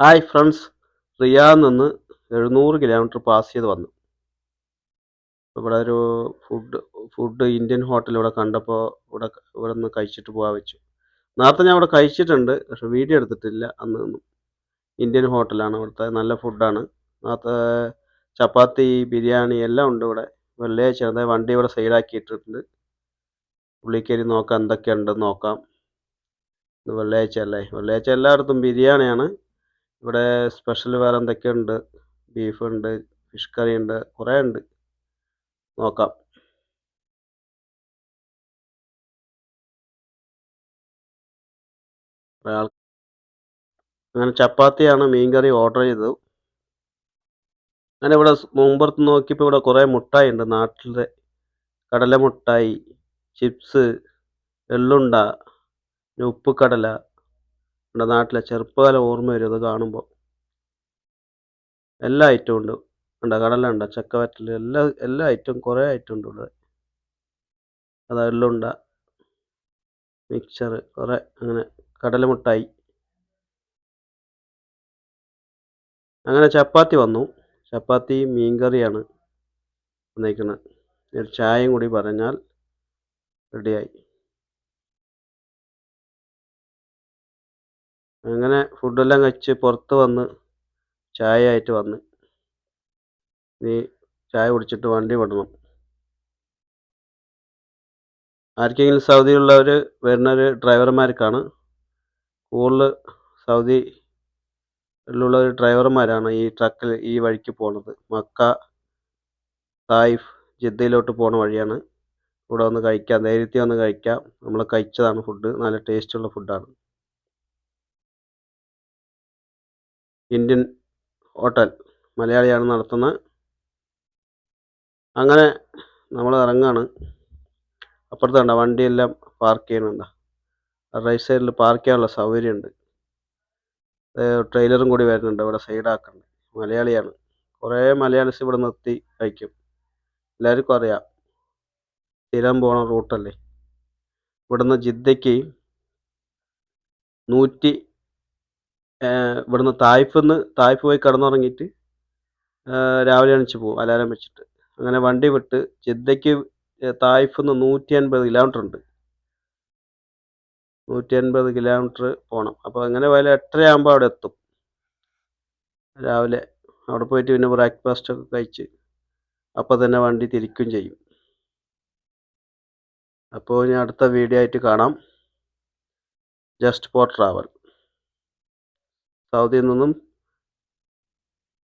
Hi friends, റിയാദിൽ നിന്ന് 700 kilometre pass ചെയ്ത് വന്നു. ഇവിടെ ഒരു ഫുഡ് ഇന്ത്യൻ ഹോട്ടൽ ഇവിടെ കണ്ടപ്പോൾ ഇവിടെ നിന്ന് കഴിച്ചിട്ട് പോകാൻ വെച്ചു. നേരത്തെ ഞാൻ ഇവിടെ കഴിച്ചിട്ടുണ്ട്, പക്ഷെ വീഡിയോ എടുത്തിട്ടില്ല. അന്ന് ഇന്ത്യൻ ഹോട്ടലാണ്, ഇവിടുത്തെ നല്ല ഫുഡാണ്. നേരത്തെ ചപ്പാത്തി, ബിരിയാണി എല്ലാം ഉണ്ട് ഇവിടെ. വെള്ളിയാഴ്ച അതായത് വണ്ടി ഇവിടെ സൈഡാക്കിയിട്ടിട്ടുണ്ട്. ഉള്ളിൽ കയറി നോക്കാം എന്തൊക്കെയുണ്ടെന്ന് നോക്കാം. ഇന്ന് വെള്ളിയാഴ്ച അല്ലേ, വെള്ളിയാഴ്ച എല്ലായിടത്തും ബിരിയാണിയാണ്. ഇവിടെ സ്പെഷ്യൽ വേറെ എന്തൊക്കെയുണ്ട്, ബീഫുണ്ട്, ഫിഷ് കറി ഉണ്ട്, കുറേ ഉണ്ട്. നോക്കാം. അങ്ങനെ ചപ്പാത്തിയാണ് മീൻകറി ഓർഡർ ചെയ്തത്. അങ്ങനെ ഇവിടെ മുമ്പുറത്ത് നോക്കിയപ്പോൾ ഇവിടെ കുറേ മുട്ടായി ഉണ്ട്. നാട്ടിലെ കടല മുട്ടായി, ചിപ്സ്, എള്ളുണ്ട, ഉപ്പ് കടല. നമ്മുടെ നാട്ടിലെ ചെറുപ്പകാല ഓർമ്മ വരും അത് കാണുമ്പോൾ. എല്ലാ ഐറ്റവും ഉണ്ട്. ഉണ്ട്, കടല ഉണ്ട്, ചക്കവറ്റൽ, എല്ലാ ഐറ്റവും കുറേ ഐറ്റം ഉണ്ട് ഇവിടെ. അത് എള്ളുണ്ട, മിക്സർ, കുറേ അങ്ങനെ കടല മുട്ടായി. അങ്ങനെ ചപ്പാത്തി വന്നു. ചപ്പാത്തി മീൻകറിയാണ് വന്നേക്കുന്നത്. ഒരു ചായയും കൂടി പറഞ്ഞാൽ റെഡിയായി. അങ്ങനെ ഫുഡെല്ലാം കഴിച്ച് പുറത്ത് വന്ന് ചായ ആയിട്ട് വന്ന് ഇനി ചായ കുടിച്ചിട്ട് വണ്ടി വിടണം. ആർക്കെങ്കിലും സൗദിയിലുള്ളവർ വരുന്നൊരു ഡ്രൈവർമാർക്കാണ് കൂടുതൽ. സൗദിയിലുള്ള ഡ്രൈവർമാരാണ് ഈ ട്രക്കിൽ ഈ വഴിക്ക് പോകുന്നത്. മക്ക, തായിഫ്, ജിദ്ദയിലോട്ട് പോണ വഴിയാണ്. ഇവിടെ വന്ന് കഴിക്കാം, ധൈര്യത്തിൽ വന്ന് കഴിക്കാം. നമ്മൾ കഴിച്ചതാണ് ഫുഡ്, നല്ല ടേസ്റ്റുള്ള ഫുഡാണ്. ഇന്ത്യൻ ഹോട്ടൽ, മലയാളിയാണ് നടത്തുന്നത്. അങ്ങനെ നമ്മൾ ഇറങ്ങാണ്. അപ്പുറത്ത് കണ്ട വണ്ടിയെല്ലാം പാർക്ക് ചെയ്യുന്നുണ്ട്. റൈറ്റ് സൈഡിൽ പാർക്ക് ചെയ്യാനുള്ള സൗകര്യമുണ്ട്. ട്രെയിലറും കൂടി വരുന്നുണ്ട്, ഇവിടെ സൈഡാക്കുന്നുണ്ട്. മലയാളിയാണ്. കുറേ മലയാളീസ് ഇവിടെ നിർത്തി കഴിക്കും. എല്ലാവർക്കും അറിയാം, സ്ഥിരം പോണ റൂട്ടല്ലേ. ഇവിടുന്ന് ജിദ്ദയ്ക്ക് ഇവിടുന്ന് തായിഫ് പോയി കിടന്നുറങ്ങിയിട്ട് രാവിലെ എണീച്ച് പോകും അലാറം വെച്ചിട്ട്. അങ്ങനെ വണ്ടി വിട്ട് ജിദ്ദയ്ക്ക് തായിഫിൽ നിന്ന് 150 കിലോമീറ്റർ ഉണ്ട്. 150 കിലോമീറ്റർ പോകണം. അപ്പോൾ അങ്ങനെ പോയാൽ 8:30 ആകുമ്പോൾ അവിടെ എത്തും രാവിലെ. അവിടെ പോയിട്ട് പിന്നെ ബ്രേക്ക്ഫാസ്റ്റൊക്കെ കഴിച്ച് അപ്പോൾ തന്നെ വണ്ടി തിരിക്കുകയും ചെയ്യും. അപ്പോൾ ഇനി അടുത്ത വീഡിയോ ആയിട്ട് കാണാം. Just for travel. സൗദിയിൽ നിന്നും